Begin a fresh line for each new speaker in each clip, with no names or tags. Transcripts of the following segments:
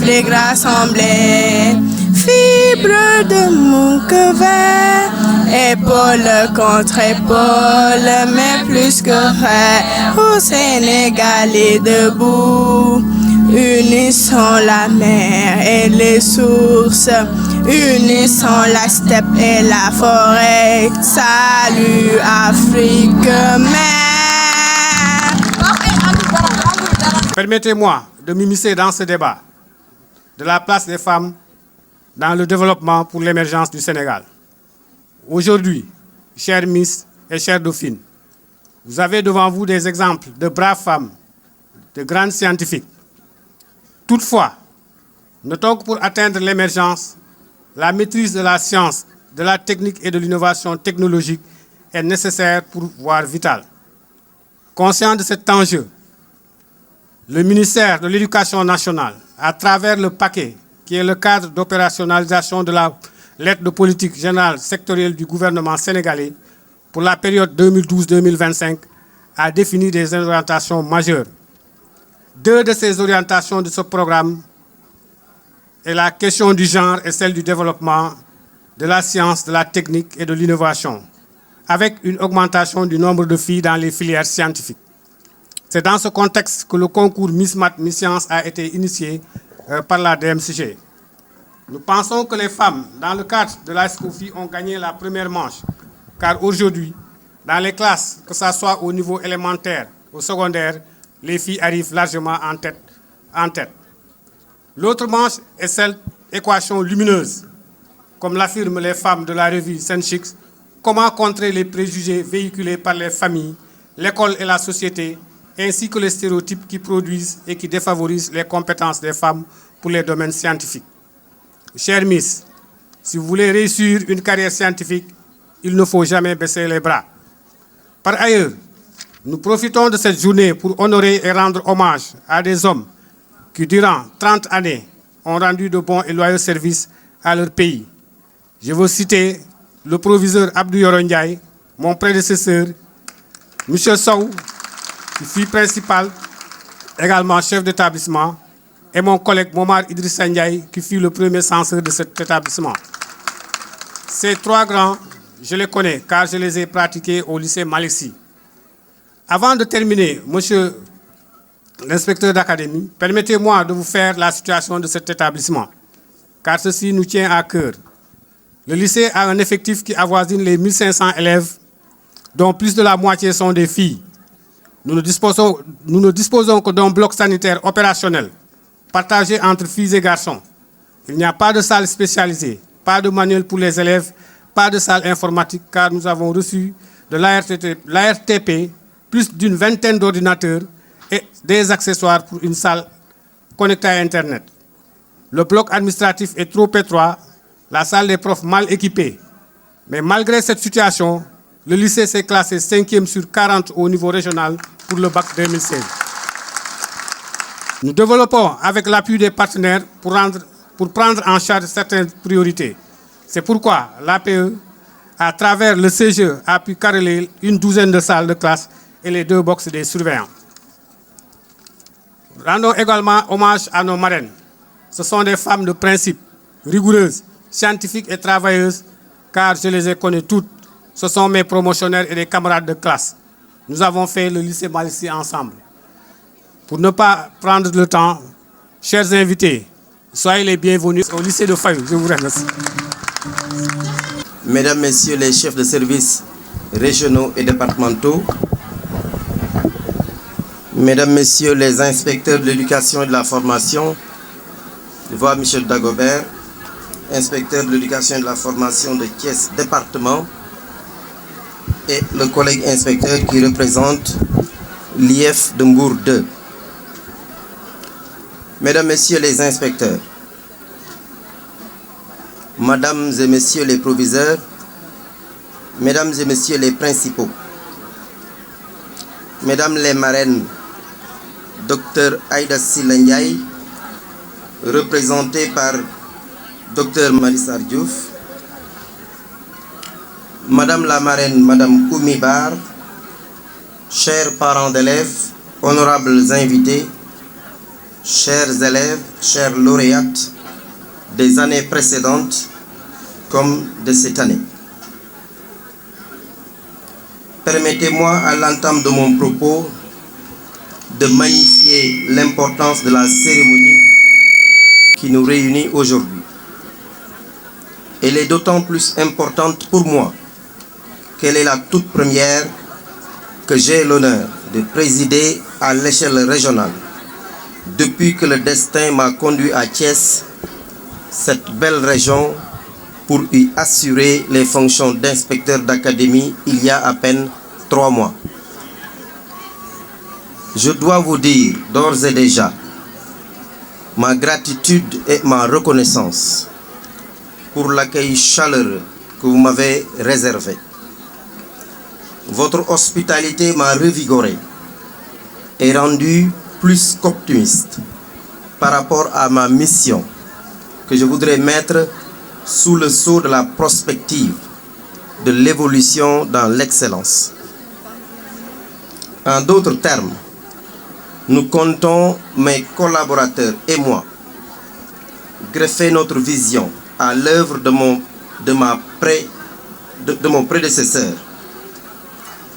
L'Afrique rassemblée, fibre de mon cœur vert, épaule contre épaule, mais plus que frère, au Sénégal est debout. Unissons la mer et les sources, unissons la steppe et la forêt. Salut Afrique mère.
Permettez-moi de m'immiscer dans ce débat de la place des femmes dans le développement pour l'émergence du Sénégal. Aujourd'hui, chères Miss et chères Dauphines, vous avez devant vous des exemples de braves femmes, de grandes scientifiques. Toutefois, notons que pour atteindre l'émergence, la maîtrise de la science, de la technique et de l'innovation technologique est nécessaire, pour voire vitale. Conscient de cet enjeu, le ministère de l'Éducation nationale, à travers le paquet qui est le cadre d'opérationnalisation de la lettre de politique générale sectorielle du gouvernement sénégalais pour la période 2012-2025, a défini des orientations majeures. Deux de ces orientations de ce programme est la question du genre et celle du développement de la science, de la technique et de l'innovation, avec une augmentation du nombre de filles dans les filières scientifiques. C'est dans ce contexte que le concours Miss Math, Miss Science a été initié par la DMCG. Nous pensons que les femmes, dans le cadre de la SCOFI, ont gagné la première manche, car aujourd'hui, dans les classes, que ce soit au niveau élémentaire, au secondaire, les filles arrivent largement en tête. L'autre manche est celle équation lumineuse. Comme l'affirment les femmes de la revue Senchix, comment contrer les préjugés véhiculés par les familles, l'école et la société, ainsi que les stéréotypes qui produisent et qui défavorisent les compétences des femmes pour les domaines scientifiques. Chère Miss, si vous voulez réussir une carrière scientifique, il ne faut jamais baisser les bras. Par ailleurs, nous profitons de cette journée pour honorer et rendre hommage à des hommes qui, durant 30 années, ont rendu de bons et loyaux services à leur pays. Je veux citer le proviseur Abdou Yoro Ndiaye, mon prédécesseur, M. Sow, qui fut principal, également chef d'établissement, et mon collègue Momar Idrissa Ndiaye, qui fut le premier censeur de cet établissement. Ces trois grands, je les connais, car je les ai pratiqués au lycée Malick Sy. Avant de terminer, monsieur l'inspecteur d'académie, permettez-moi de vous faire la situation de cet établissement, car ceci nous tient à cœur. Le lycée a un effectif qui avoisine les 1500 élèves, dont plus de la moitié sont des filles. Nous ne disposons que d'un bloc sanitaire opérationnel, partagé entre filles et garçons. Il n'y a pas de salle spécialisée, pas de manuel pour les élèves, pas de salle informatique, car nous avons reçu de l'ARTP plus d'une vingtaine d'ordinateurs et des accessoires pour une salle connectée à Internet. Le bloc administratif est trop étroit, la salle des profs mal équipée. Mais malgré cette situation, le lycée s'est classé 5e sur 40 au niveau régional pour le bac 2016. Nous développons avec l'appui des partenaires pour prendre en charge certaines priorités. C'est pourquoi l'APE, à travers le CGE, a pu carreler une douzaine de salles de classe et les 2 boxes des surveillants. Rendons également hommage à nos marraines. Ce sont des femmes de principe, rigoureuses, scientifiques et travailleuses, car je les ai connues toutes. Ce sont mes promotionnaires et des camarades de classe. Nous avons fait le lycée Malick Sy ensemble. Pour ne pas prendre le temps, chers invités, soyez les bienvenus au lycée de Fayou. Je vous remercie.
Mesdames, Messieurs les chefs de services régionaux et départementaux, Mesdames, Messieurs les inspecteurs de l'éducation et de la formation, je vois Michel Dagobert, inspecteur de l'éducation et de la formation de Thiès département, et le collègue inspecteur qui représente l'IF de Mbour 2. Mesdames, Messieurs les inspecteurs, Mesdames et Messieurs les proviseurs, Mesdames et Messieurs les principaux, Mesdames les marraines, Dr Aïda Sylla Ndiaye, représentée par Dr Marissa Diouf, Madame la marraine, Madame Oumi Bar, chers parents d'élèves, honorables invités, chers élèves, chers lauréates des années précédentes comme de cette année. Permettez-moi à l'entame de mon propos de magnifier l'importance de la cérémonie qui nous réunit aujourd'hui. Elle est d'autant plus importante pour moi qu'elle est la toute première que j'ai l'honneur de présider à l'échelle régionale depuis que le destin m'a conduit à Thiès, cette belle région, pour y assurer les fonctions d'inspecteur d'académie il y a à peine 3 mois. Je dois vous dire d'ores et déjà ma gratitude et ma reconnaissance pour l'accueil chaleureux que vous m'avez réservé. Votre hospitalité m'a revigoré et rendu plus qu'optimiste par rapport à ma mission que je voudrais mettre sous le sceau de la prospective de l'évolution dans l'excellence. En d'autres termes, nous comptons, mes collaborateurs et moi, greffer notre vision à l'œuvre de mon prédécesseur,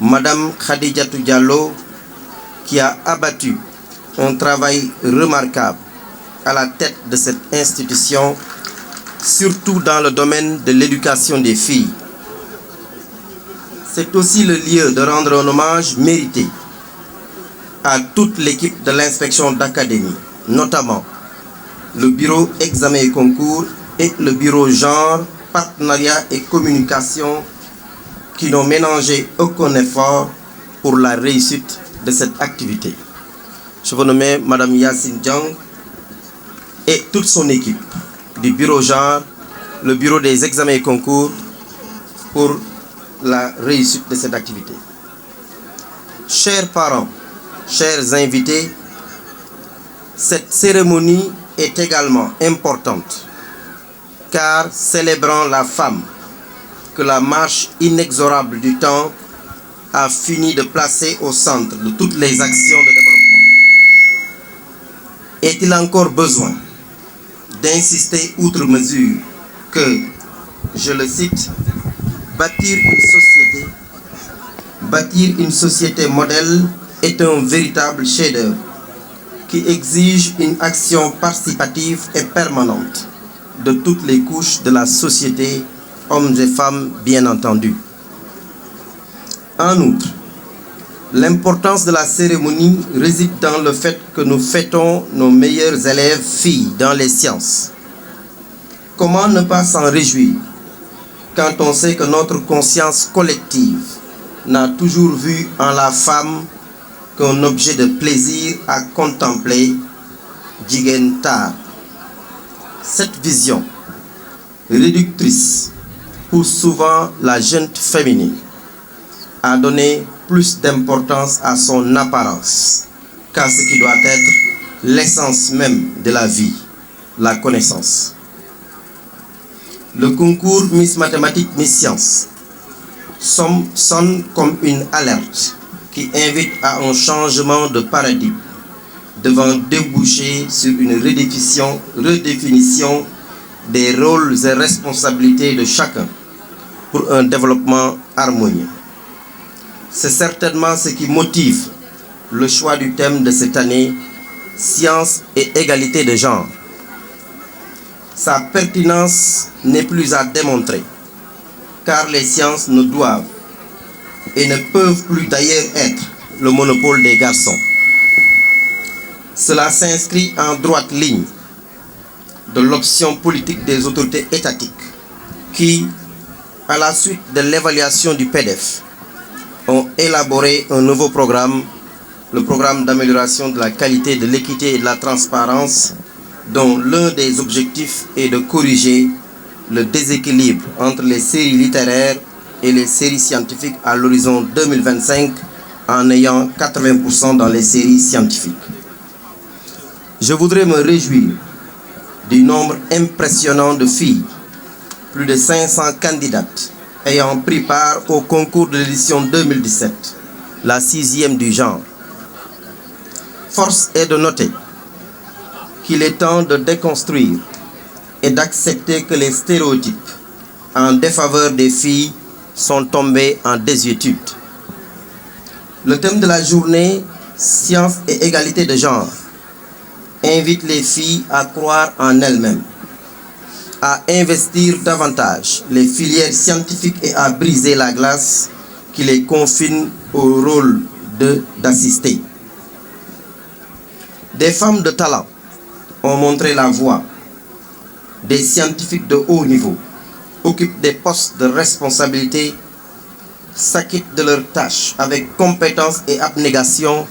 Madame Khadijatou Diallo, qui a abattu un travail remarquable à la tête de cette institution, surtout dans le domaine de l'éducation des filles. C'est aussi le lieu de rendre un hommage mérité à toute l'équipe de l'inspection d'académie, notamment le bureau examen et concours et le bureau genre, partenariat et communication qui n'ont ménagé aucun effort pour la réussite de cette activité. Je veux nommer Madame Yacine Diang et toute son équipe du bureau genre, le bureau des examens et concours pour la réussite de cette activité. Chers parents, chers invités, cette cérémonie est également importante car célébrant la femme que la marche inexorable du temps a fini de placer au centre de toutes les actions de développement. Est-il encore besoin d'insister outre mesure que, je le cite, bâtir une société modèle est un véritable chef-d'œuvre qui exige une action participative et permanente de toutes les couches de la société, hommes et femmes bien entendu. En outre, l'importance de la cérémonie réside dans le fait que nous fêtons nos meilleurs élèves filles dans les sciences. Comment ne pas s'en réjouir quand on sait que notre conscience collective n'a toujours vu en la femme qu'un objet de plaisir à contempler, Jigen Tar. Cette vision réductrice pousse souvent la jeune féminine à donner plus d'importance à son apparence qu'à ce qui doit être l'essence même de la vie, la connaissance. Le concours Miss Mathématiques, Miss Sciences sonne comme une alerte qui invite à un changement de paradigme devant déboucher sur une redéfinition des rôles et responsabilités de chacun pour un développement harmonieux. C'est certainement ce qui motive le choix du thème de cette année, science et égalité de genre. Sa pertinence n'est plus à démontrer, car les sciences ne doivent et ne peuvent plus d'ailleurs être le monopole des garçons. Cela s'inscrit en droite ligne de l'option politique des autorités étatiques qui, à la suite de l'évaluation du PDF, ont élaboré un nouveau programme, le programme d'amélioration de la qualité, de l'équité et de la transparence, dont l'un des objectifs est de corriger le déséquilibre entre les séries littéraires et les séries scientifiques à l'horizon 2025 en ayant 80% dans les séries scientifiques. Je voudrais me réjouir du nombre impressionnant de filles, plus de 500 candidates ayant pris part au concours de l'édition 2017, la 6e du genre. Force est de noter qu'il est temps de déconstruire et d'accepter que les stéréotypes en défaveur des filles sont tombés en désuétude. Le thème de la journée, science et égalité de genre, invite les filles à croire en elles-mêmes, à investir davantage les filières scientifiques et à briser la glace qui les confine au rôle d'assister. Des femmes de talent ont montré la voie. Des scientifiques de haut niveau occupent des postes de responsabilité, s'acquittent de leurs tâches avec compétence et abnégation,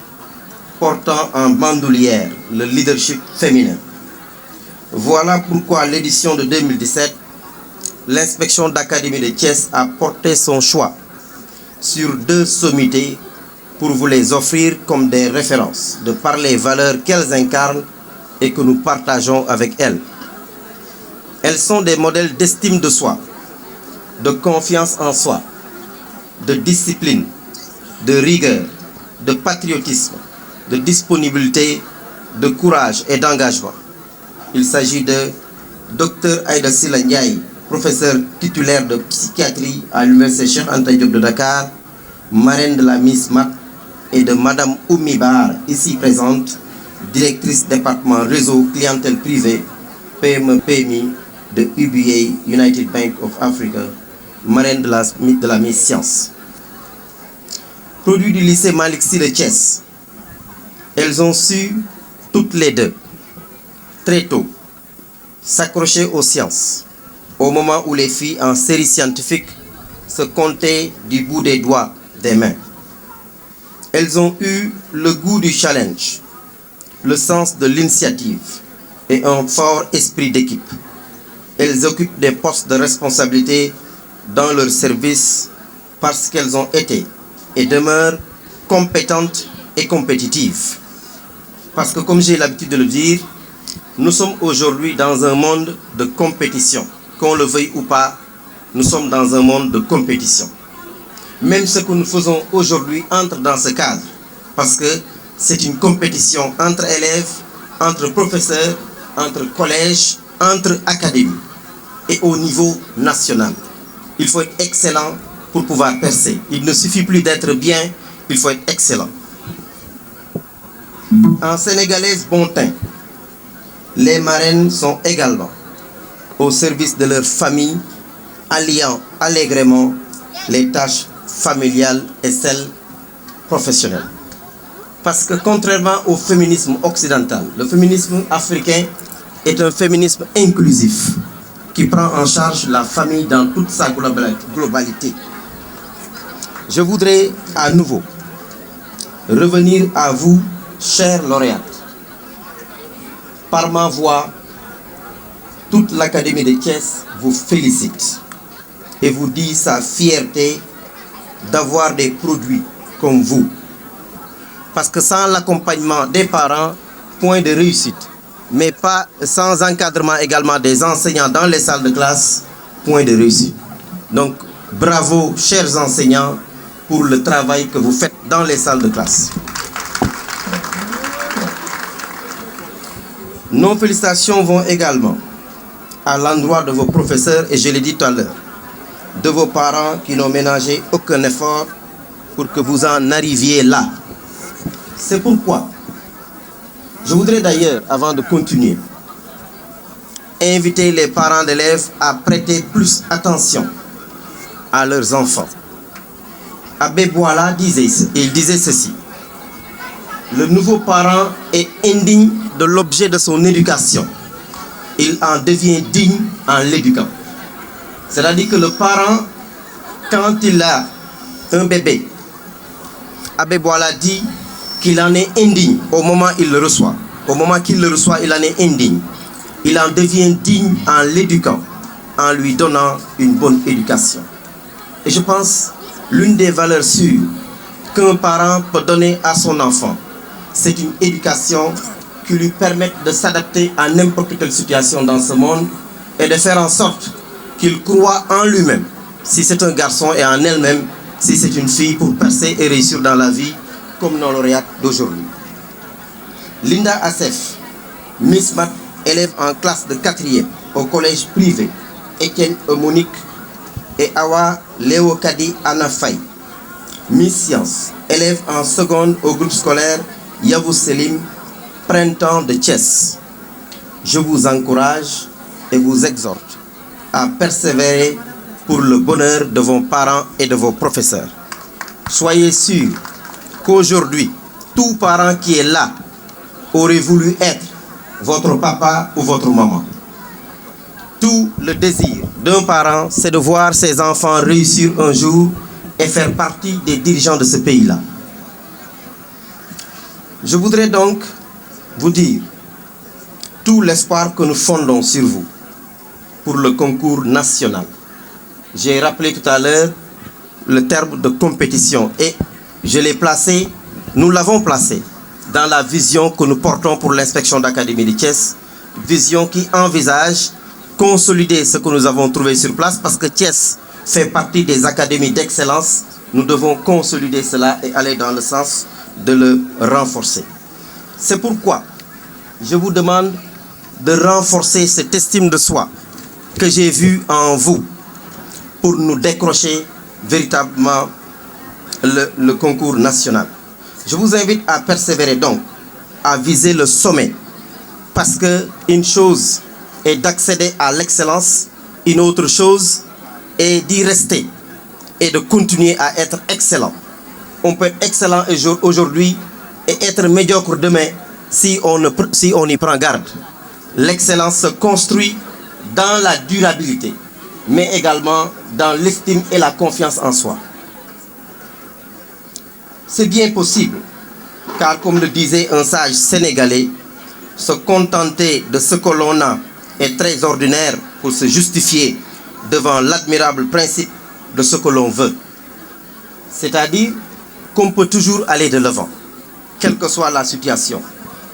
portant en bandoulière le leadership féminin. Voilà pourquoi l'édition de 2017, l'inspection d'académie de Thiès a porté son choix sur 2 sommités pour vous les offrir comme des références, de par les valeurs qu'elles incarnent et que nous partageons avec elles. Elles sont des modèles d'estime de soi, de confiance en soi, de discipline, de rigueur, de patriotisme, de disponibilité, de courage et d'engagement. Il s'agit de Dr Aïda Sylla Ndiaye, professeur titulaire de psychiatrie à l'Université Cheikh Anta Diop de Dakar, marraine de la Miss Mat, et de Madame Oumi Bar, ici présente, directrice département réseau clientèle privée, PME-PMI de UBA, United Bank of Africa, marraine de la Miss Science. Produit du lycée Malick Sy de Thiès, elles ont su, toutes les deux, très tôt, s'accrocher aux sciences, au moment où les filles en série scientifique se comptaient du bout des doigts des mains. Elles ont eu le goût du challenge, le sens de l'initiative et un fort esprit d'équipe. Elles occupent des postes de responsabilité dans leur service parce qu'elles ont été et demeurent compétentes et compétitives. Parce que, comme j'ai l'habitude de le dire, nous sommes aujourd'hui dans un monde de compétition. Qu'on le veuille ou pas, nous sommes dans un monde de compétition. Même ce que nous faisons aujourd'hui entre dans ce cadre, parce que c'est une compétition entre élèves, entre professeurs, entre collèges, entre académies et au niveau national. Il faut être excellent pour pouvoir percer. Il ne suffit plus d'être bien, il faut être excellent. En sénégalaise bon teint, les marraines sont également au service de leur famille, alliant allègrement les tâches familiales et celles professionnelles. Parce que contrairement au féminisme occidental, le féminisme africain est un féminisme inclusif qui prend en charge la famille dans toute sa globalité. Je voudrais à nouveau revenir à vous, chers lauréates. Par ma voix, toute l'Académie de Thiès vous félicite et vous dit sa fierté d'avoir des produits comme vous. Parce que sans l'accompagnement des parents, point de réussite. Mais pas sans encadrement également des enseignants dans les salles de classe, point de réussite. Donc, bravo, chers enseignants, pour le travail que vous faites dans les salles de classe. Nos félicitations vont également à l'endroit de vos professeurs, et je l'ai dit tout à l'heure, de vos parents qui n'ont ménagé aucun effort pour que vous en arriviez là. C'est pourquoi je voudrais d'ailleurs, avant de continuer, inviter les parents d'élèves à prêter plus attention à leurs enfants. Abbé Boila disait ceci: le nouveau parent est indigne de l'objet de son éducation. Il en devient digne en l'éduquant. C'est-à-dire que le parent, quand il a un bébé, Abbé Boila dit qu'il en est indigne au moment où il le reçoit. Au moment qu'il le reçoit, il en est indigne. Il en devient digne en l'éduquant, en lui donnant une bonne éducation. Et je pense l'une des valeurs sûres qu'un parent peut donner à son enfant, c'est une éducation qui lui permette de s'adapter à n'importe quelle situation dans ce monde et de faire en sorte qu'il croit en lui-même, si c'est un garçon, et en elle-même, si c'est une fille, pour percer et réussir dans la vie, comme nos lauréates d'aujourd'hui. Linda Assef Miss Math, élève en classe de 4e au collège privé Étienne et Monique et Awa Léokadi Anafay. Miss Science, élève en seconde au groupe scolaire Yavuz Selim, Printemps de Thiès. Je vous encourage et vous exhorte à persévérer pour le bonheur de vos parents et de vos professeurs. Soyez sûrs qu'aujourd'hui, tout parent qui est là aurait voulu être votre papa ou votre maman. Tout le désir d'un parent, c'est de voir ses enfants réussir un jour et faire partie des dirigeants de ce pays-là. Je voudrais donc vous dire tout l'espoir que nous fondons sur vous pour le concours national. J'ai rappelé tout à l'heure le terme de compétition et je l'ai placé, nous l'avons placé dans la vision que nous portons pour l'inspection d'académie de Thiès, vision qui envisage consolider ce que nous avons trouvé sur place parce que Thiès fait partie des académies d'excellence. Nous devons consolider cela et aller dans le sens de le renforcer. C'est pourquoi je vous demande de renforcer cette estime de soi que j'ai vue en vous pour nous décrocher véritablement le concours national. Je vous invite à persévérer donc, à viser le sommet, parce qu'une chose est d'accéder à l'excellence, une autre chose est d'y rester et de continuer à être excellent. On peut être excellent aujourd'hui et être médiocre demain si on y prend garde. L'excellence se construit dans la durabilité, mais également dans l'estime et la confiance en soi. C'est bien possible, car comme le disait un sage sénégalais, se contenter de ce que l'on a est très ordinaire pour se justifier devant l'admirable principe de ce que l'on veut. C'est-à-dire qu'on peut toujours aller de l'avant, quelle que soit la situation.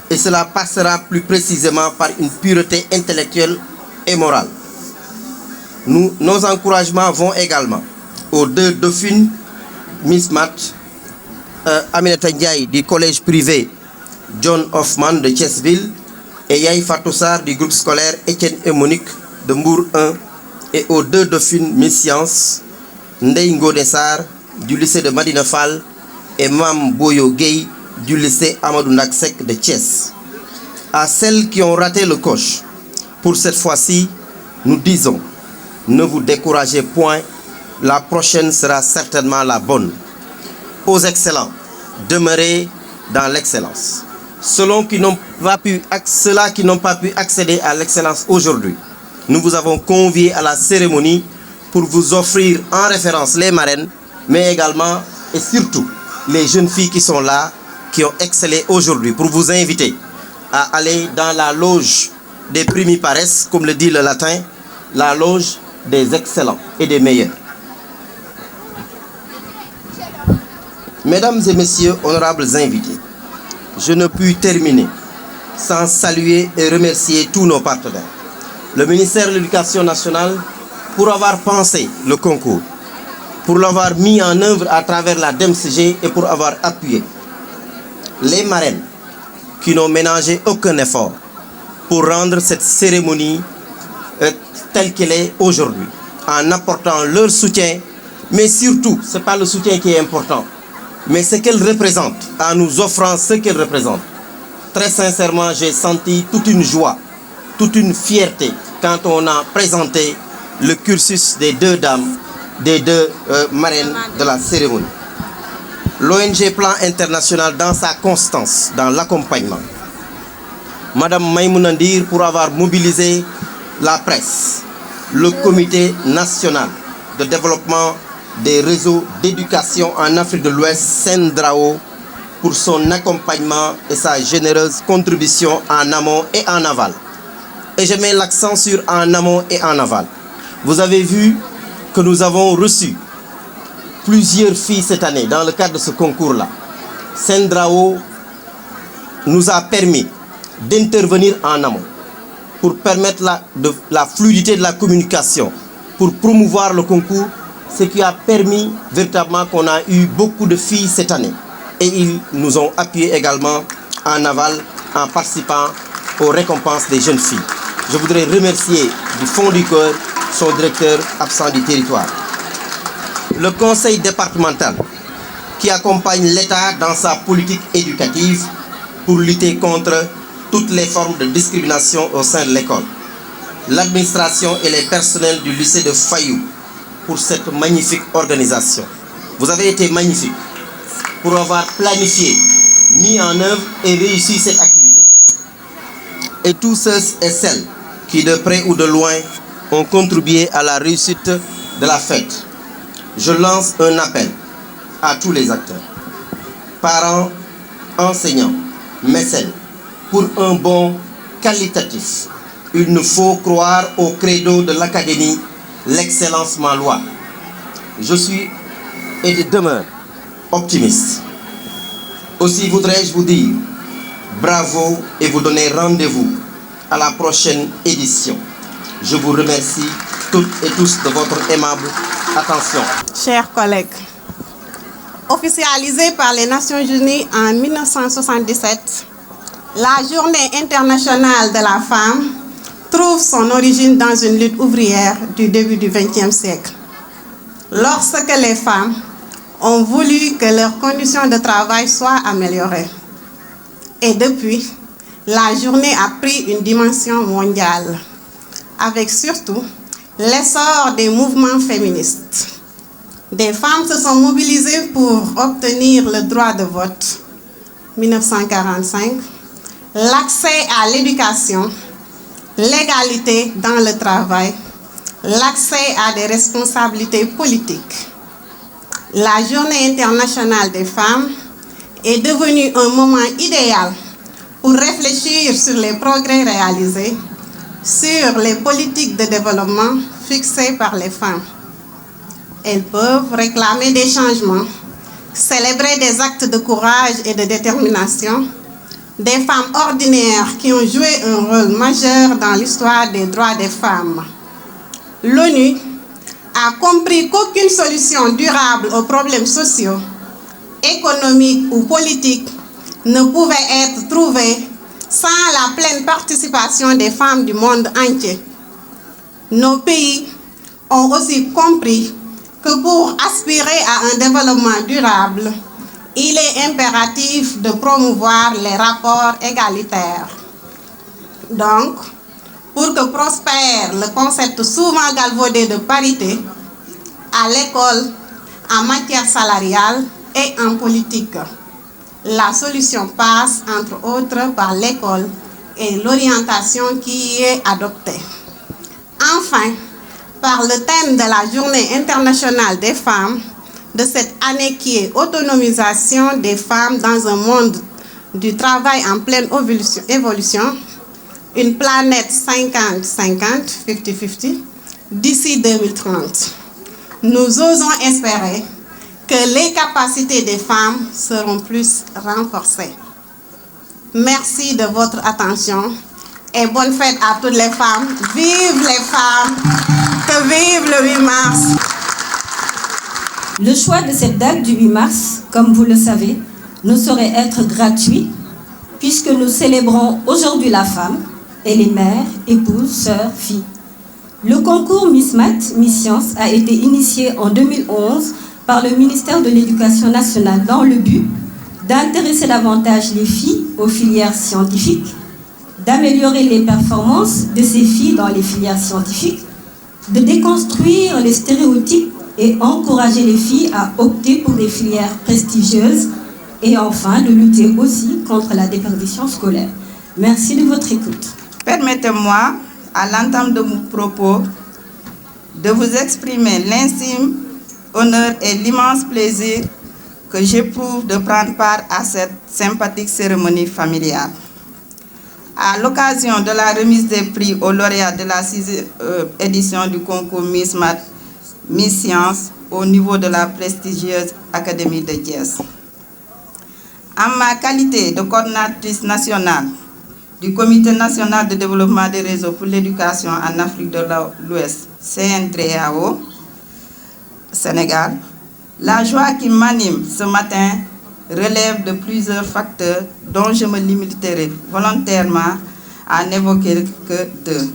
Et cela passera plus précisément par une pureté intellectuelle et morale. Nos encouragements vont également aux deux dauphines, Miss Math, Aminata Ndiaye du collège privé John Hoffman de Thièsville et Yaye Fatou Sarr du groupe scolaire Étienne et Monique de Mbour 1 et aux deux dauphines Miss Science, Ndeye Ngone Sarr du lycée de Madina Fall et Mam Boyo Gueye du lycée Amadou Ndaksek de Thiès. À celles qui ont raté le coche, pour cette fois-ci, nous disons, ne vous découragez point, la prochaine sera certainement la bonne. Aux excellents, demeurez dans l'excellence. Ceux-là qui n'ont pas pu accéder à l'excellence aujourd'hui, nous vous avons conviés à la cérémonie pour vous offrir en référence les marraines, mais également et surtout les jeunes filles qui sont là, qui ont excellé aujourd'hui, pour vous inviter à aller dans la loge des primipares, comme le dit le latin, la loge des excellents et des meilleurs. Mesdames et messieurs, honorables invités, je ne puis terminer sans saluer et remercier tous nos partenaires. Le ministère de l'Éducation nationale pour avoir pensé le concours, pour l'avoir mis en œuvre à travers la DEMCG et pour avoir appuyé. Les marraines qui n'ont ménagé aucun effort pour rendre cette cérémonie telle qu'elle est aujourd'hui, en apportant leur soutien, mais surtout, ce n'est pas le soutien qui est important, mais ce qu'elle représente, en nous offrant ce qu'elle représente. Très sincèrement, j'ai senti toute une joie, toute une fierté quand on a présenté le cursus des deux dames, des deux marraines de la cérémonie. L'ONG Plan International dans sa constance, dans l'accompagnement. Madame Maïmouna Ndir pour avoir mobilisé la presse, le comité national de développement des réseaux d'éducation en Afrique de l'Ouest, Sendrao, pour son accompagnement et sa généreuse contribution en amont et en aval. Et je mets l'accent sur en amont et en aval. Vous avez vu que nous avons reçu plusieurs filles cette année dans le cadre de ce concours-là. Sendrao nous a permis d'intervenir en amont pour permettre la fluidité de la communication, pour promouvoir le concours, ce qui a permis véritablement qu'on a eu beaucoup de filles cette année. Et ils nous ont appuyé également en aval en participant aux récompenses des jeunes filles. Je voudrais remercier du fond du cœur son directeur absent du territoire. Le conseil départemental qui accompagne l'État dans sa politique éducative pour lutter contre toutes les formes de discrimination au sein de l'école. L'administration et les personnels du lycée de Fayou pour cette magnifique organisation. Vous avez été magnifique pour avoir planifié, mis en œuvre et réussi cette activité. Et tous ceux et celles qui de près ou de loin ont contribué à la réussite de la fête. Je lance un appel à tous les acteurs, parents, enseignants, mécènes, pour un bon qualitatif. Il nous faut croire au credo de l'académie, l'excellence ma loi. Je suis et demeure optimiste. Aussi voudrais-je vous dire bravo et vous donner rendez-vous à la prochaine édition. Je vous remercie toutes et tous de votre aimable attention.
Chers collègues, officialisée par les Nations Unies en 1977, la Journée internationale de la femme trouve son origine dans une lutte ouvrière du début du XXe siècle. Lorsque les femmes ont voulu que leurs conditions de travail soient améliorées. Et depuis, la journée a pris une dimension mondiale, avec surtout l'essor des mouvements féministes. Des femmes se sont mobilisées pour obtenir le droit de vote, 1945, l'accès à l'éducation, l'égalité dans le travail, l'accès à des responsabilités politiques. La Journée internationale des femmes est devenue un moment idéal pour réfléchir sur les progrès réalisés, sur les politiques de développement fixées par les femmes. Elles peuvent réclamer des changements, célébrer des actes de courage et de détermination, des femmes ordinaires qui ont joué un rôle majeur dans l'histoire des droits des femmes. L'ONU a compris qu'aucune solution durable aux problèmes sociaux, économiques ou politiques ne pouvait être trouvée sans la pleine participation des femmes du monde entier. Nos pays ont aussi compris que pour aspirer à un développement durable, il est impératif de promouvoir les rapports égalitaires. Donc, pour que prospère le concept souvent galvaudé de parité à l'école, en matière salariale et en politique, la solution passe entre autres par l'école et l'orientation qui y est adoptée. Enfin, par le thème de la Journée internationale des femmes, de cette année qui est autonomisation des femmes dans un monde du travail en pleine évolution, une planète 50-50, 50-50, d'ici 2030. Nous osons espérer que les capacités des femmes seront plus renforcées. Merci de votre attention et bonne fête à toutes les femmes. Vive les femmes! Que vive le 8 mars!
Le choix de cette date du 8 mars, comme vous le savez, ne saurait être gratuit puisque nous célébrons aujourd'hui la femme. Elle est mère, épouse, sœur, fille. Le concours Miss Math, Miss Science a été initié en 2011 par le ministère de l'Éducation nationale dans le but d'intéresser davantage les filles aux filières scientifiques, d'améliorer les performances de ces filles dans les filières scientifiques, de déconstruire les stéréotypes et encourager les filles à opter pour des filières prestigieuses et enfin de lutter aussi contre la déperdition scolaire. Merci de votre écoute.
Permettez-moi, à l'entame de mon propos, de vous exprimer l'intime honneur et l'immense plaisir que j'éprouve de prendre part à cette sympathique cérémonie familiale. À l'occasion de la remise des prix aux lauréats de la 6e édition du concours Miss Math, Miss Science au niveau de la prestigieuse Académie de Thiès. En ma qualité de coordinatrice nationale du Comité national de développement des réseaux pour l'éducation en Afrique de l'Ouest, CNDREAO, Sénégal, la joie qui m'anime ce matin relève de plusieurs facteurs dont je me limiterai volontairement à n'évoquer que deux,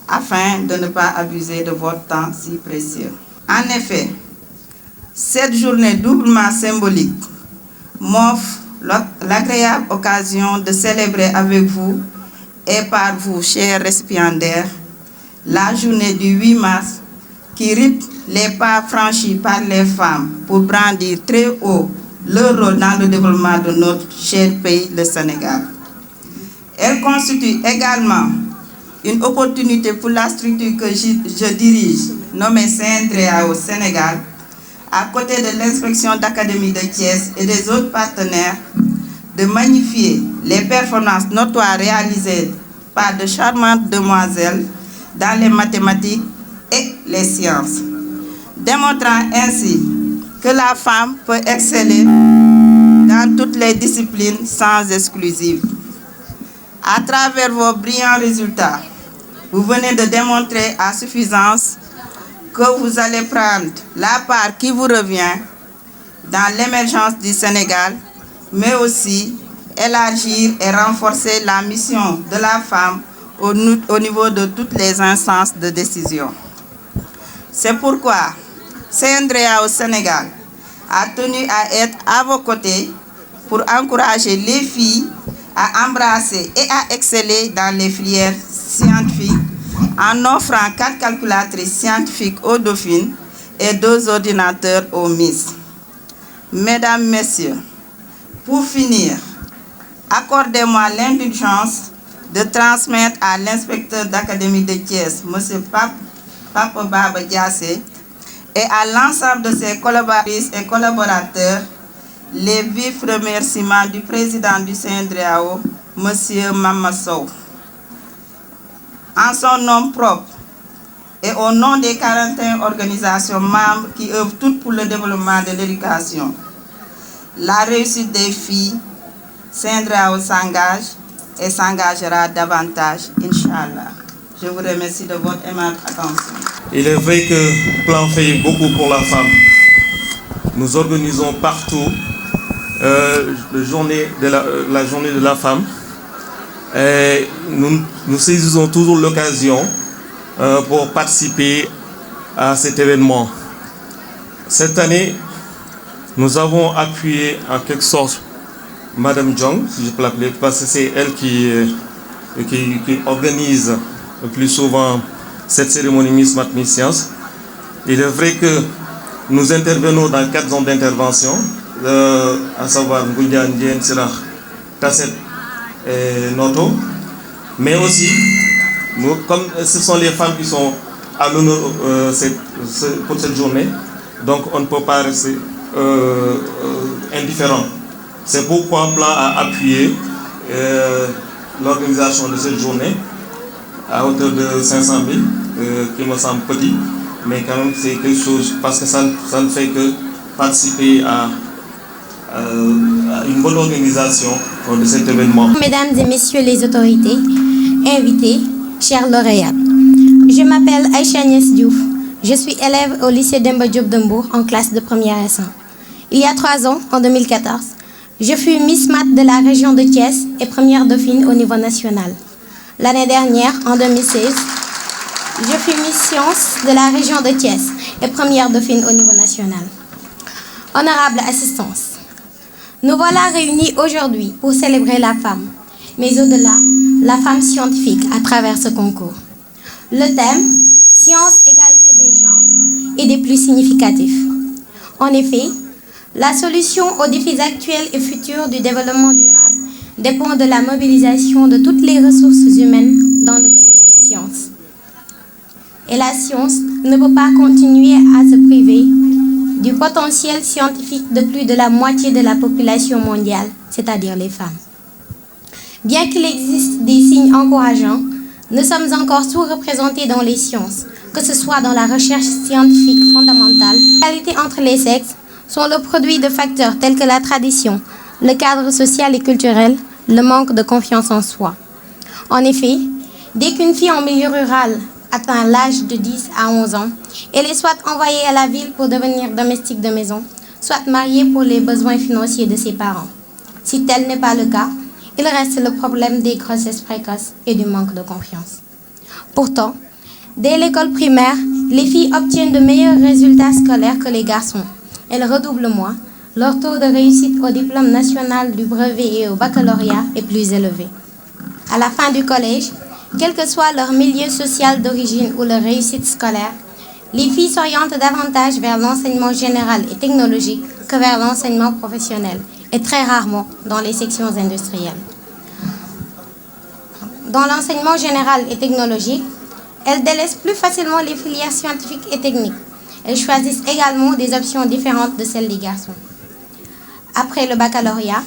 afin de ne pas abuser de votre temps si précieux. En effet, cette journée doublement symbolique m'offre l'agréable occasion de célébrer avec vous et par vous, chers récipiendaires, la journée du 8 mars qui rythme les pas franchis par les femmes pour brandir très haut leur rôle dans le développement de notre cher pays, le Sénégal. Elle constitue également une opportunité pour la structure que je dirige, nommée CNDA au Sénégal, à côté de l'inspection d'académie de Thiès et des autres partenaires, de magnifier les performances notoires réalisées par de charmantes demoiselles dans les mathématiques et les sciences, démontrant ainsi que la femme peut exceller dans toutes les disciplines sans exclusive. À travers vos brillants résultats, vous venez de démontrer à suffisance que vous allez prendre la part qui vous revient dans l'émergence du Sénégal, mais aussi élargir et renforcer la mission de la femme au niveau de toutes les instances de décision. C'est pourquoi CNDA au Sénégal a tenu à être à vos côtés pour encourager les filles à embrasser et à exceller dans les filières scientifiques en offrant 4 calculatrices scientifiques aux dauphines et 2 ordinateurs aux Miss. Mesdames, Messieurs, pour finir, accordez-moi l'indulgence de transmettre à l'inspecteur d'académie de Thiès, M. Papa Baba Diassé, et à l'ensemble de ses collaboratrices et collaborateurs, les vifs remerciements du président du CNDAO, M. Mamassow. En son nom propre et au nom des 41 organisations membres qui œuvrent toutes pour le développement de l'éducation, la réussite des filles, CNDAO s'engage et s'engagera davantage, Inch'Allah. Je vous remercie de votre aimable attention.
Il est vrai que Plan fait beaucoup pour la femme. Nous organisons partout la journée de la femme. Et nous saisissons toujours l'occasion pour participer à cet événement. Cette année, nous avons appuyé en quelque sorte Madame Jong, si je peux l'appeler, parce que c'est elle qui organise le plus souvent cette cérémonie Miss Math Miss Science. Il est vrai que nous intervenons dans 4 zones d'intervention, à savoir Ngoudia, Ndien, Sirah, Tasset et Noto. Mais aussi, comme ce sont les femmes qui sont à l'honneur pour cette journée, donc on ne peut pas rester indifférent. C'est pourquoi Plan a appuyé l'organisation de cette journée à hauteur de 500 000, qui me semble petit, mais quand même c'est quelque chose, parce que ça ne fait que participer à une bonne organisation de cet événement.
Mesdames et messieurs les autorités, invités, chers lauréats, je m'appelle Aïcha Niès Diouf. Je suis élève au lycée Demba Diop de Mbour en classe de première S1. Il y a 3 ans, en 2014, je fus Miss Math de la région de Thiès et première dauphine au niveau national. L'année dernière, en 2016, je fus Miss Science de la région de Thiès et première dauphine au niveau national. Honorable assistance, nous voilà réunis aujourd'hui pour célébrer la femme, mais au-delà, la femme scientifique à travers ce concours. Le thème, science, égalité des genres, est des plus significatifs. En effet, la solution aux défis actuels et futurs du développement durable dépend de la mobilisation de toutes les ressources humaines dans le domaine des sciences. Et la science ne peut pas continuer à se priver du potentiel scientifique de plus de la moitié de la population mondiale, c'est-à-dire les femmes. Bien qu'il existe des signes encourageants, nous sommes encore sous-représentés dans les sciences, que ce soit dans la recherche scientifique fondamentale. L'égalité entre les sexes sont le produit de facteurs tels que la tradition, le cadre social et culturel, le manque de confiance en soi. En effet, dès qu'une fille en milieu rural atteint l'âge de 10 à 11 ans, elle est soit envoyée à la ville pour devenir domestique de maison, soit mariée pour les besoins financiers de ses parents. Si tel n'est pas le cas, il reste le problème des grossesses précoces et du manque de confiance. Pourtant, dès l'école primaire, les filles obtiennent de meilleurs résultats scolaires que les garçons. Elles redoublent moins. Leur taux de réussite au diplôme national du brevet et au baccalauréat est plus élevé. À la fin du collège, quel que soit leur milieu social d'origine ou leur réussite scolaire, les filles s'orientent davantage vers l'enseignement général et technologique que vers l'enseignement professionnel, et très rarement dans les sections industrielles. Dans l'enseignement général et technologique, elles délaissent plus facilement les filières scientifiques et techniques. Elles choisissent également des options différentes de celles des garçons. Après le baccalauréat,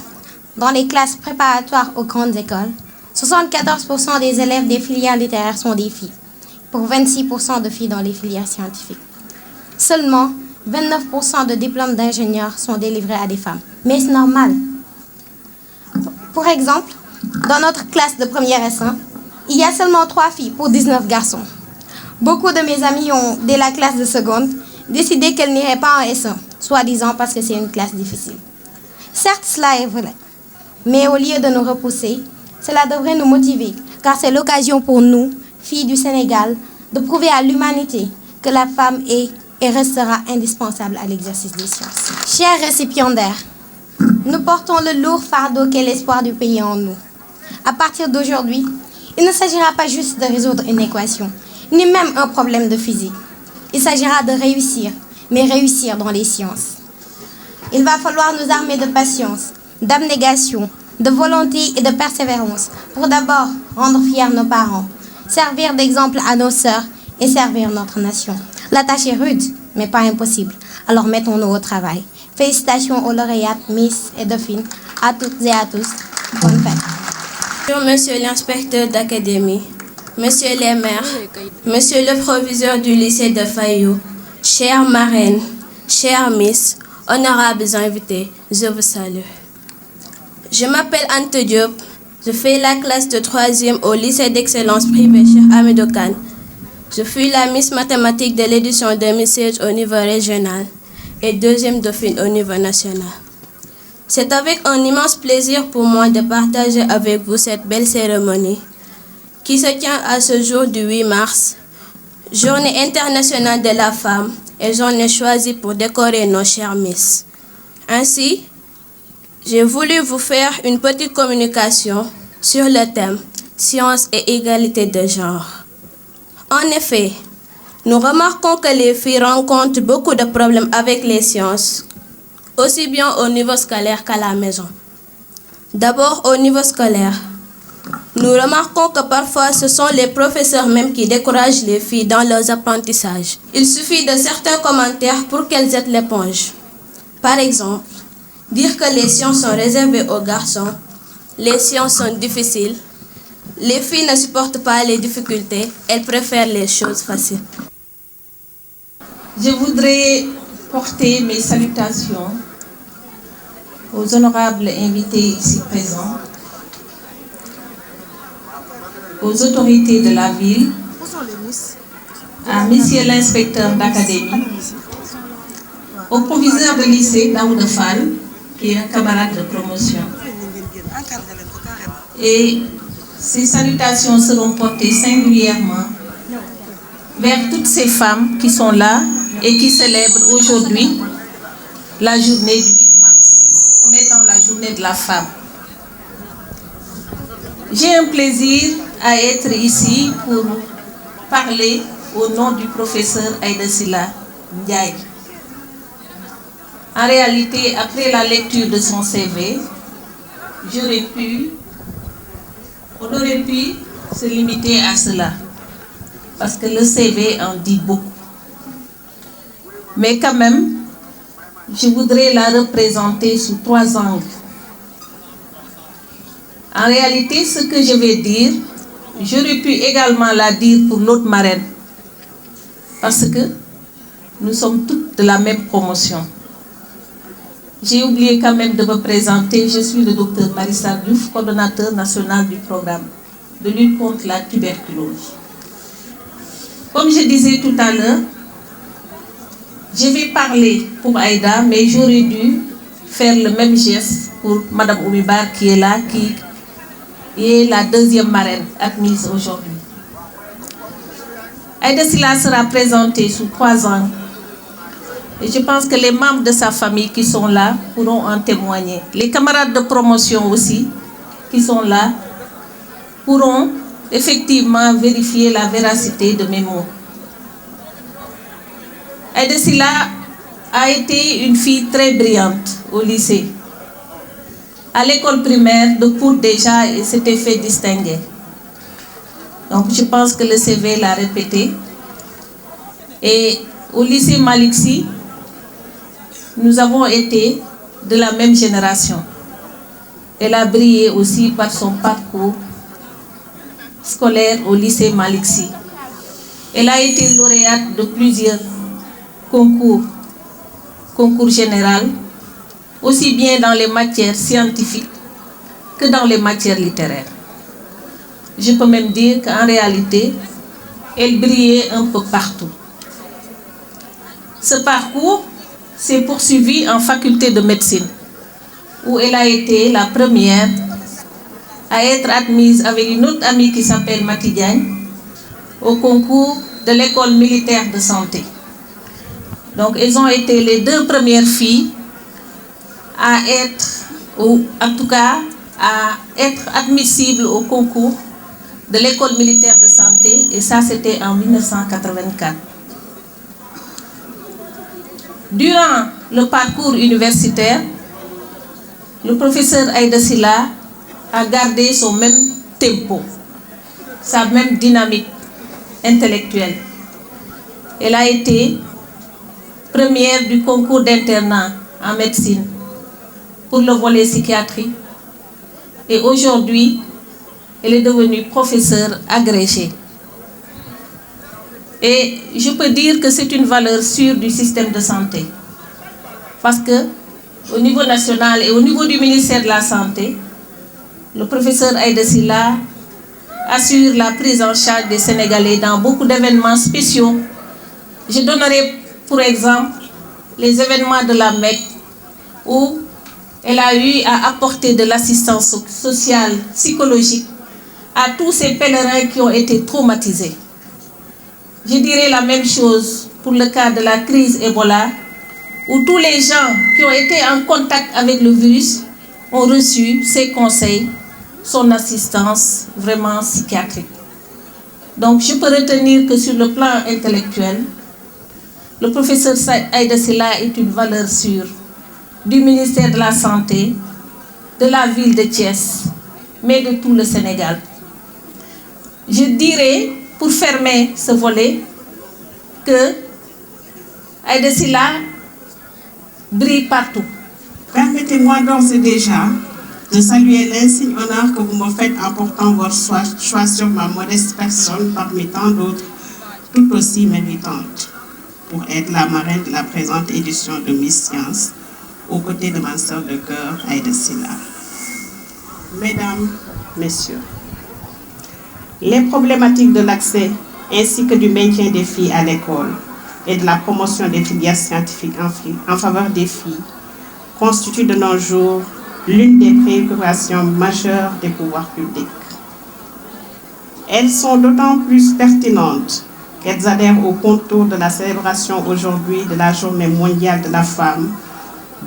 dans les classes préparatoires aux grandes écoles, 74% des élèves des filières littéraires sont des filles, pour 26% de filles dans les filières scientifiques. Seulement 29% de diplômes d'ingénieurs sont délivrés à des femmes. Mais c'est normal. Pour exemple, dans notre classe de première S1, il y a seulement 3 filles pour 19 garçons. Beaucoup de mes amis ont, dès la classe de seconde, décidé qu'elles n'iraient pas en S1, soi-disant parce que c'est une classe difficile. Certes, cela est vrai, mais au lieu de nous repousser, cela devrait nous motiver, car c'est l'occasion pour nous, filles du Sénégal, de prouver à l'humanité que la femme est et restera indispensable à l'exercice des sciences. Chers récipiendaires, nous portons le lourd fardeau qu'est l'espoir du pays en nous. À partir d'aujourd'hui, il ne s'agira pas juste de résoudre une équation, ni même un problème de physique. Il s'agira de réussir, mais réussir dans les sciences. Il va falloir nous armer de patience, d'abnégation, de volonté et de persévérance pour d'abord rendre fiers nos parents, servir d'exemple à nos sœurs et servir notre nation. La tâche est rude, mais pas impossible. Alors mettons-nous au travail. Félicitations aux lauréates, Miss et Dauphine, à toutes et à tous. Bonne fête.
Bonjour, monsieur l'inspecteur d'académie, monsieur les maires, monsieur le proviseur du lycée de Fayou, chères marraines, chères Miss, honorables invités, je vous salue. Je m'appelle Ante Diop, je fais la classe de 3e au lycée d'excellence privé Cheikh Hamidou Kane. Je fus la Miss mathématiques de l'édition 2016 au niveau régional et 2e Dauphine au niveau national. C'est avec un immense plaisir pour moi de partager avec vous cette belle cérémonie qui se tient à ce jour du 8 mars, Journée internationale de la femme, et j'en ai choisi pour décorer nos chères Miss. Ainsi, j'ai voulu vous faire une petite communication sur le thème « Science et égalité de genre ». En effet, nous remarquons que les filles rencontrent beaucoup de problèmes avec les sciences, aussi bien au niveau scolaire qu'à la maison. D'abord, au niveau scolaire, nous remarquons que parfois ce sont les professeurs même qui découragent les filles dans leurs apprentissages. Il suffit de certains commentaires pour qu'elles jettent l'éponge. Par exemple, dire que les sciences sont réservées aux garçons, les sciences sont difficiles, les filles ne supportent pas les difficultés, elles préfèrent les choses faciles.
Je voudrais porter mes salutations aux honorables invités ici présents, aux autorités de la ville, à monsieur l'inspecteur d'académie, au proviseur de lycée Daouda Fall, qui est un camarade de promotion. Et ces salutations seront portées singulièrement vers toutes ces femmes qui sont là et qui célèbrent aujourd'hui la journée du 8 mars, comme étant la journée de la femme. J'ai un plaisir à être ici pour parler au nom du professeur Aïda Sylla Ndiaye. En réalité, après la lecture de son CV, on aurait pu se limiter à cela, parce que le CV en dit beaucoup. Mais quand même, je voudrais la représenter sous 3 angles. En réalité, ce que je vais dire, j'aurais pu également la dire pour l'autre marraine, parce que nous sommes toutes de la même promotion. J'ai oublié quand même de me présenter, je suis le docteur Marissa Diouf, coordonnateur national du programme de lutte contre la tuberculose. Comme je disais tout à l'heure, je vais parler pour Aïda, mais j'aurais dû faire le même geste pour Madame Oumibar qui est là, qui et la deuxième marraine admise aujourd'hui. Aïda Sylla sera présentée sous 3 angles. Et je pense que les membres de sa famille qui sont là pourront en témoigner. Les camarades de promotion aussi qui sont là pourront effectivement vérifier la véracité de mes mots. Aïda Sylla a été une fille très brillante au lycée. À l'école primaire, de cours déjà, elle s'était fait distinguer. Donc je pense que le CV l'a répété. Et au lycée Malick Sy, nous avons été de la même génération. Elle a brillé aussi par son parcours scolaire au lycée Malick Sy. Elle a été lauréate de plusieurs concours généraux, aussi bien dans les matières scientifiques que dans les matières littéraires. Je peux même dire qu'en réalité, elle brillait un peu partout. Ce parcours s'est poursuivi en faculté de médecine, où elle a été la première à être admise avec une autre amie qui s'appelle Mati Diagne au concours de l'école militaire de santé. Donc, elles ont été les 2 premières filles à être, ou en tout cas, à être admissibles au concours de l'école militaire de santé, et ça c'était en 1984. Durant le parcours universitaire, le professeur Aïda Sylla a gardé son même tempo, sa même dynamique intellectuelle. Elle a été première du concours d'internat en médecine pour le volet psychiatrie, et aujourd'hui, elle est devenue professeure agrégée. Et je peux dire que c'est une valeur sûre du système de santé. Parce que au niveau national et au niveau du ministère de la Santé, le professeur Aïda Sylla assure la prise en charge des Sénégalais dans beaucoup d'événements spéciaux. Je donnerai pour exemple les événements de la Mecque, où elle a eu à apporter de l'assistance sociale, psychologique à tous ces pèlerins qui ont été traumatisés. Je dirais la même chose pour le cas de la crise Ebola, où tous les gens qui ont été en contact avec le virus ont reçu ses conseils, son assistance vraiment psychiatrique. Donc je peux retenir que sur le plan intellectuel, le professeur Aïda Sylla est une valeur sûre du ministère de la Santé, de la ville de Thiès, mais de tout le Sénégal. Je dirais, pour fermer ce volet, que Aïda Sylla brille partout.
Permettez-moi d'ores et déjà de saluer l'insigne honneur que vous me faites en portant votre choix sur ma modeste personne parmi tant d'autres, tout aussi méritantes, pour être la marraine de la présente édition de Miss Science, aux côtés de ma sœur de cœur, Aïda Sylla. Mesdames, Messieurs, les problématiques de l'accès ainsi que du maintien des filles à l'école et de la promotion des filières scientifiques en faveur des filles constituent de nos jours l'une des préoccupations majeures des pouvoirs publics. Elles sont d'autant plus pertinentes qu'elles adhèrent au contour de la célébration aujourd'hui de la Journée mondiale de la femme,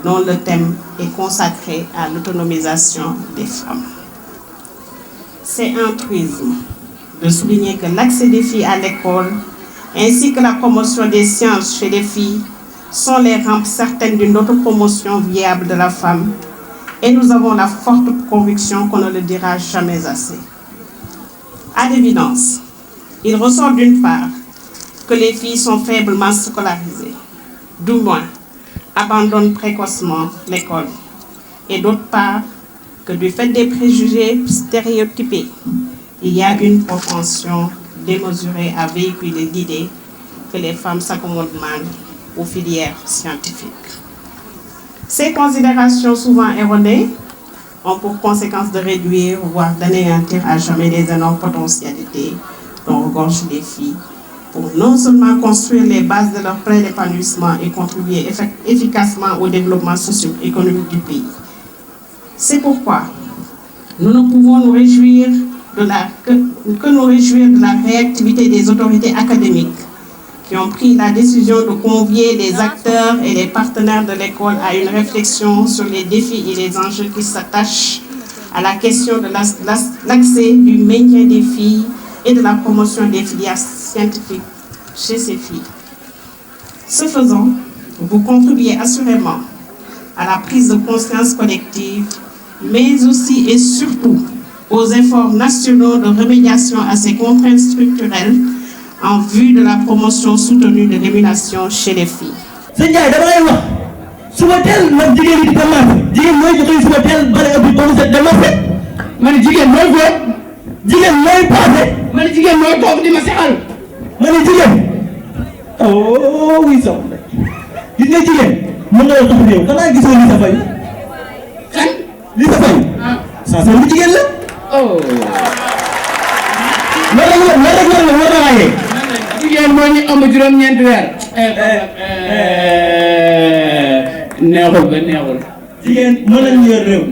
dont le thème est consacré à l'autonomisation des femmes. C'est un truisme de souligner que l'accès des filles à l'école ainsi que la promotion des sciences chez les filles sont les rampes certaines d'une autre promotion viable de la femme, et nous avons la forte conviction qu'on ne le dira jamais assez. À l'évidence, il ressort d'une part que les filles sont faiblement scolarisées, du moins abandonnent précocement l'école, et d'autre part que du fait des préjugés stéréotypés, il y a une propension démesurée à véhiculer l'idée que les femmes s'accommodent mal aux filières scientifiques. Ces considérations souvent erronées ont pour conséquence de réduire, voire d'anéantir à jamais les énormes potentialités dont regorgent les filles, pour non seulement construire les bases de leur plein épanouissement et contribuer efficacement au développement socio-économique du pays. C'est pourquoi Nous ne pouvons nous réjouir que nous réjouir de la réactivité des autorités académiques qui ont pris la décision de convier les acteurs et les partenaires de l'école à une réflexion sur les défis et les enjeux qui s'attachent à la question de l'accès, du maintien des filles et de la promotion des filières scientifiques chez ces filles. Ce faisant, vous contribuez assurément à la prise de conscience collective, mais aussi et surtout aux efforts nationaux de remédiation à ces contraintes structurelles en vue de la promotion soutenue de l'émulation chez les filles.
Oh oui, ça. Gis nga jigéen mën nga wax yow xanaa gisoo Lissa Faye kan Lissa Faye ça c'est lu jigéen la oh loolu rek war na waaye jigéen moo ñu ëmb juróom-ñeenti weer neexul ba neexul jigéen mën nañu yor réew